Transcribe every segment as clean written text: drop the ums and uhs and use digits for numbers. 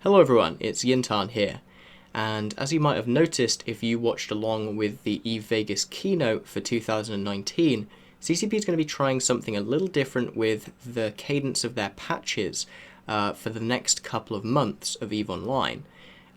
Hello everyone, it's Jin'taan here, and as you might have noticed if you watched along with the EVE Vegas keynote for 2019, CCP is going to be trying something a little different with the cadence of their patches for the next couple of months of EVE Online.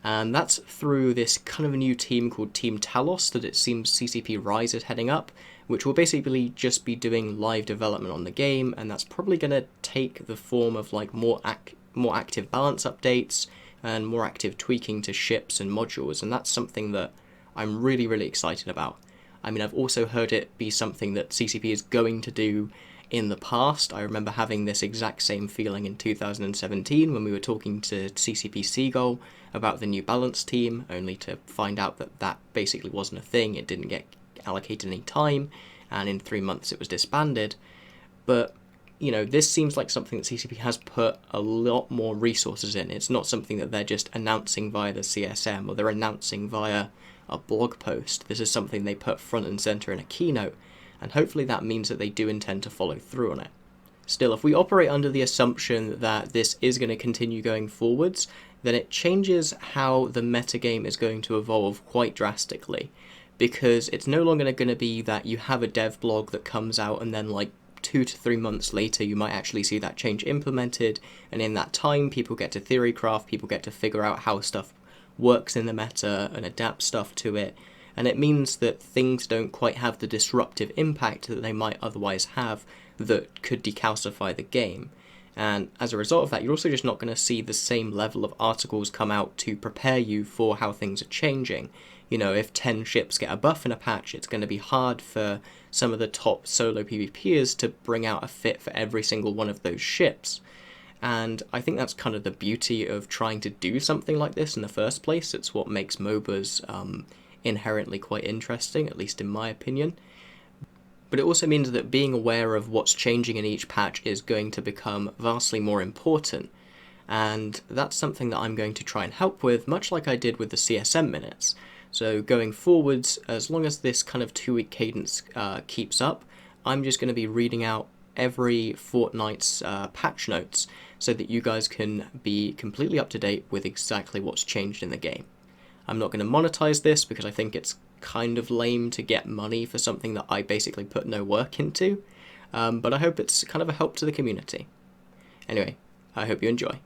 And that's through this kind of a new team called Team Talos that it seems CCP Rises heading up, which will basically just be doing live development on the game, and that's probably going to take the form of like more active balance updates and more active tweaking to ships and modules, and that's something that I'm really excited about. I mean, I've also heard it be something that CCP is going to do in the past. I remember having this exact same feeling in 2017 when we were talking to CCP Seagull about the new balance team, only to find out that that basically wasn't a thing. It didn't get allocated any time, and in 3 months it was disbanded. But you know, this seems like something that CCP has put a lot more resources in. It's not something that they're just announcing via the CSM or they're announcing via a blog post. This is something they put front and center in a keynote, and hopefully that means that they do intend to follow through on it. Still, if we operate under the assumption that this is going to continue going forwards, then it changes how the metagame is going to evolve quite drastically, because it's no longer going to be that you have a dev blog that comes out and then like 2 to 3 months later you might actually see that change implemented, and in that time people get to theorycraft, people get to figure out how stuff works in the meta and adapt stuff to it, and it means that things don't quite have the disruptive impact that they might otherwise have that could decalcify the game. And as a result of that, you're also just not going to see the same level of articles come out to prepare you for how things are changing. You know, if 10 ships get a buff in a patch, it's going to be hard for some of the top solo PvPers to bring out a fit for every single one of those ships. And I think that's kind of the beauty of trying to do something like this in the first place. It's what makes MOBAs inherently quite interesting, at least in my opinion. But it also means that being aware of what's changing in each patch is going to become vastly more important. And that's something that I'm going to try and help with, much like I did with the CSM minutes. So going forwards, as long as this kind of 2-week cadence keeps up, I'm just going to be reading out every fortnight's patch notes so that you guys can be completely up to date with exactly what's changed in the game. I'm not going to monetize this because I think it's kind of lame to get money for something that I basically put no work into, but I hope it's kind of a help to the community. Anyway, I hope you enjoy.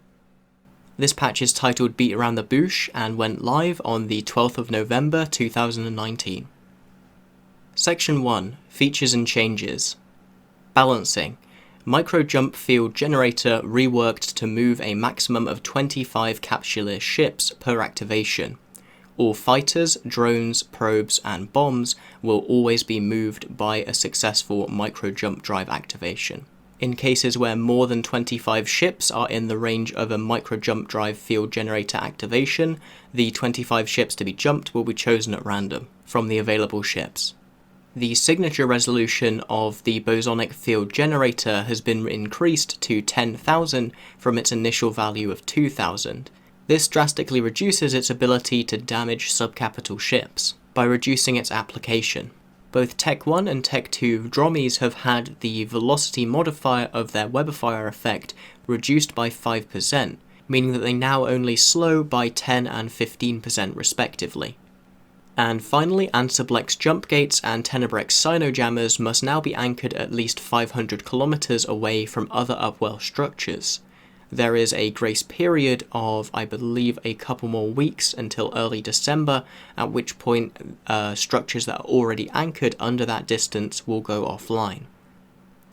This patch is titled Beat Around the Boosh and went live on the 12th of November 2019. Section 1. Features and Changes. Balancing. Micro Jump Field Generator reworked to move a maximum of 25 Capsuleer ships per activation. All fighters, drones, probes, and bombs will always be moved by a successful micro jump drive activation. In cases where more than 25 ships are in the range of a micro jump drive field generator activation, the 25 ships to be jumped will be chosen at random from the available ships. The signature resolution of the bosonic field generator has been increased to 10,000 from its initial value of 2,000. This drastically reduces its ability to damage subcapital ships by reducing its application. Both Tech 1 and Tech 2 Drommies have had the velocity modifier of their Webifier effect reduced by 5%, meaning that they now only slow by 10 and 15% respectively. And finally, Ansiblex jump gates and Tenebrex Sinojammers must now be anchored at least 500 kilometers away from other upwell structures. There is a grace period of, I believe, a couple more weeks until early December, at which point structures that are already anchored under that distance will go offline.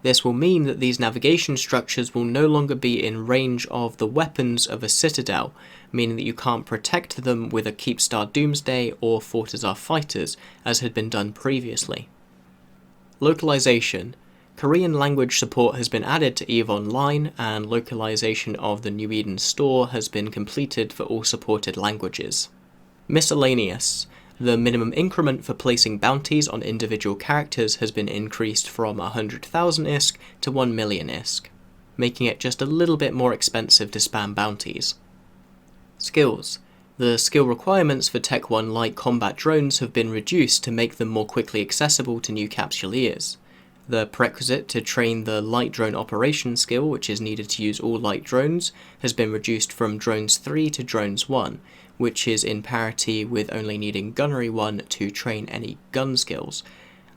This will mean that these navigation structures will no longer be in range of the weapons of a citadel, meaning that you can't protect them with a Keepstar Doomsday or Fortizar fighters, as had been done previously. Localization. Korean language support has been added to EVE Online, and localization of the New Eden store has been completed for all supported languages. Miscellaneous. The minimum increment for placing bounties on individual characters has been increased from 100,000 ISK to 1 million ISK, making it just a little bit more expensive to spam bounties. Skills. The skill requirements for Tech 1 light combat drones have been reduced to make them more quickly accessible to new Capsuleers. The prerequisite to train the light drone operation skill, which is needed to use all light drones, has been reduced from drones 3 to drones 1, which is in parity with only needing gunnery 1 to train any gun skills.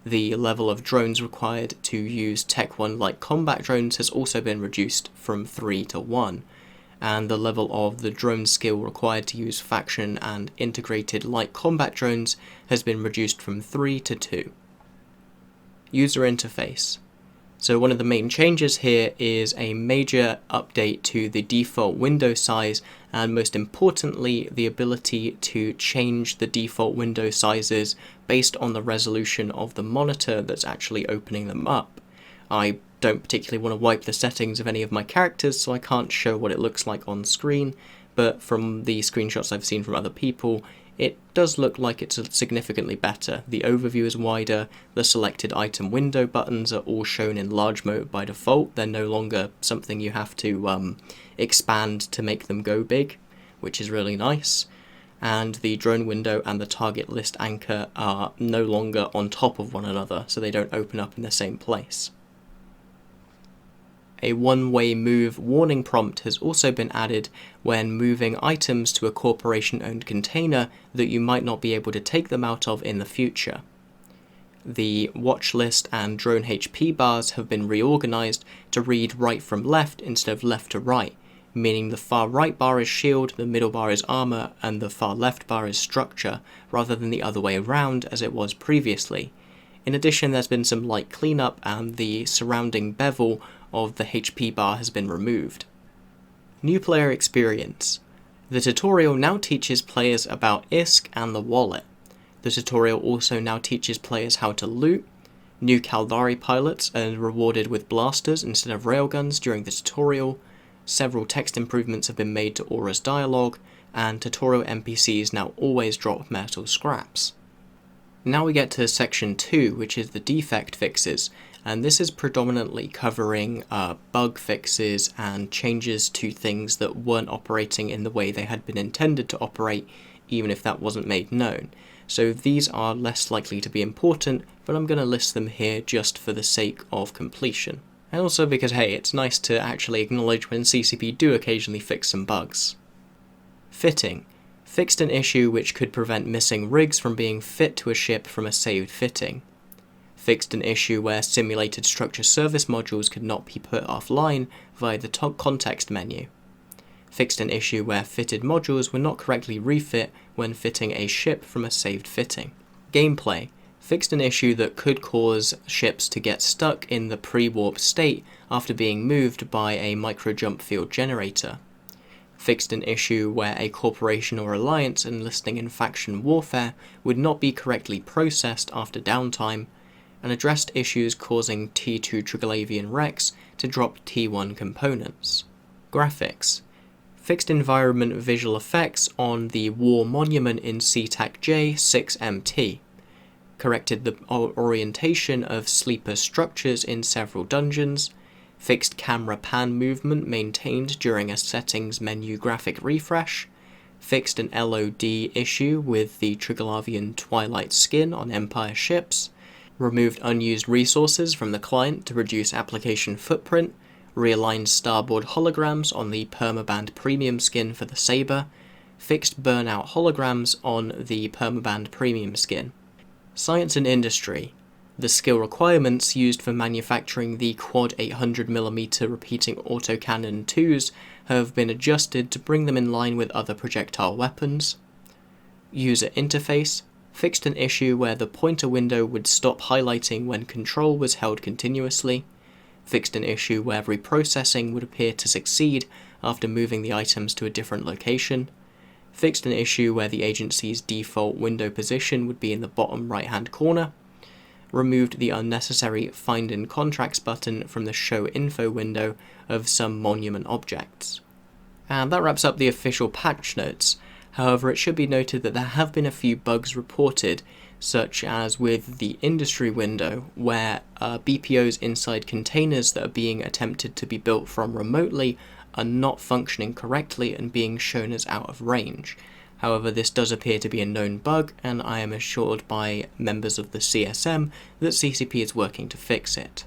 The level of drones required to use Tech 1 light combat drones has also been reduced from 3 to 1, and the level of the drone skill required to use faction and integrated light combat drones has been reduced from 3 to 2. User interface. So one of the main changes here is a major update to the default window size, and most importantly the ability to change the default window sizes based on the resolution of the monitor that's actually opening them up. I don't particularly want to wipe the settings of any of my characters, so I can't show what it looks like on screen, but from the screenshots I've seen from other people, it does look like it's significantly better. The overview is wider, the selected item window buttons are all shown in large mode by default, they're no longer something you have to expand to make them go big, which is really nice, and the drone window and the target list anchor are no longer on top of one another, so they don't open up in the same place. A one-way move warning prompt has also been added when moving items to a corporation-owned container that you might not be able to take them out of in the future. The watch list and drone HP bars have been reorganized to read right from left instead of left to right, meaning the far right bar is shield, the middle bar is armor, and the far left bar is structure, rather than the other way around as it was previously. In addition, there's been some light cleanup and the surrounding bevel of the HP bar has been removed. New player experience. The tutorial now teaches players about ISK and the wallet. The tutorial also now teaches players how to loot. New Caldari pilots are rewarded with blasters instead of railguns during the tutorial. Several text improvements have been made to Aura's dialogue, and tutorial NPCs now always drop metal scraps. Now we get to section 2, which is the defect fixes, and this is predominantly covering bug fixes and changes to things that weren't operating in the way they had been intended to operate, even if that wasn't made known. So these are less likely to be important, but I'm going to list them here just for the sake of completion. And also because, hey, it's nice to actually acknowledge when CCP do occasionally fix some bugs. Fitting. Fixed an issue which could prevent missing rigs from being fit to a ship from a saved fitting. Fixed an issue where simulated structure service modules could not be put offline via the top context menu. Fixed an issue where fitted modules were not correctly refit when fitting a ship from a saved fitting. Gameplay. Fixed an issue that could cause ships to get stuck in the pre-warp state after being moved by a micro-jump field generator. Fixed an issue where a corporation or alliance enlisting in faction warfare would not be correctly processed after downtime, and addressed issues causing T2 Triglavian wrecks to drop T1 components. Graphics. Fixed environment visual effects on the War Monument in CTAC-J 6MT. Corrected the orientation of sleeper structures in several dungeons. Fixed camera pan movement maintained during a settings menu graphic refresh. Fixed an LOD issue with the Triglavian Twilight skin on Empire ships. Removed unused resources from the client to reduce application footprint. Realigned starboard holograms on the Permaband Premium skin for the Saber. Fixed burnout holograms on the Permaband Premium skin. Science and industry. The skill requirements used for manufacturing the quad 800mm repeating autocannon 2s have been adjusted to bring them in line with other projectile weapons. User interface. Fixed an issue where the pointer window would stop highlighting when control was held continuously. Fixed an issue where reprocessing would appear to succeed after moving the items to a different location. Fixed an issue where the agency's default window position would be in the bottom right hand corner. Removed the unnecessary Find in Contracts button from the Show Info window of some monument objects. And that wraps up the official patch notes. However, it should be noted that there have been a few bugs reported, such as with the industry window, where BPOs inside containers that are being attempted to be built from remotely are not functioning correctly and being shown as out of range. However, this does appear to be a known bug, and I am assured by members of the CSM that CCP is working to fix it.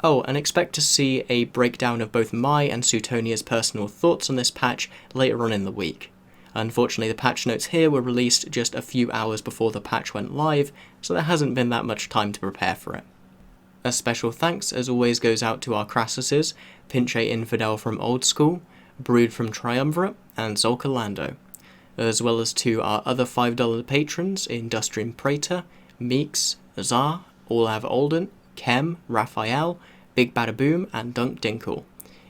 Oh, and expect to see a breakdown of both my and Suetonia's personal thoughts on this patch later on in the week. Unfortunately, the patch notes here were released just a few hours before the patch went live, so there hasn't been that much time to prepare for it. A special thanks, as always, goes out to our Crassuses, Pinche Infidel from Old School, Brood from Triumvirate, and Zolka Lando, as well as to our other $5 patrons, Industrium Praetor, Meeks, Azar, Olav Olden, Kem, Raphael, Big Bada Boom, and Dunk Dinkle.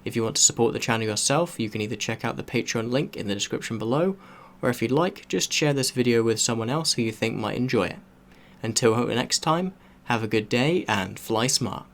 If you want to support the channel yourself, you can either check out the Patreon link in the description below, or if you'd like, just share this video with someone else who you think might enjoy it. Until next time, have a good day and fly smart.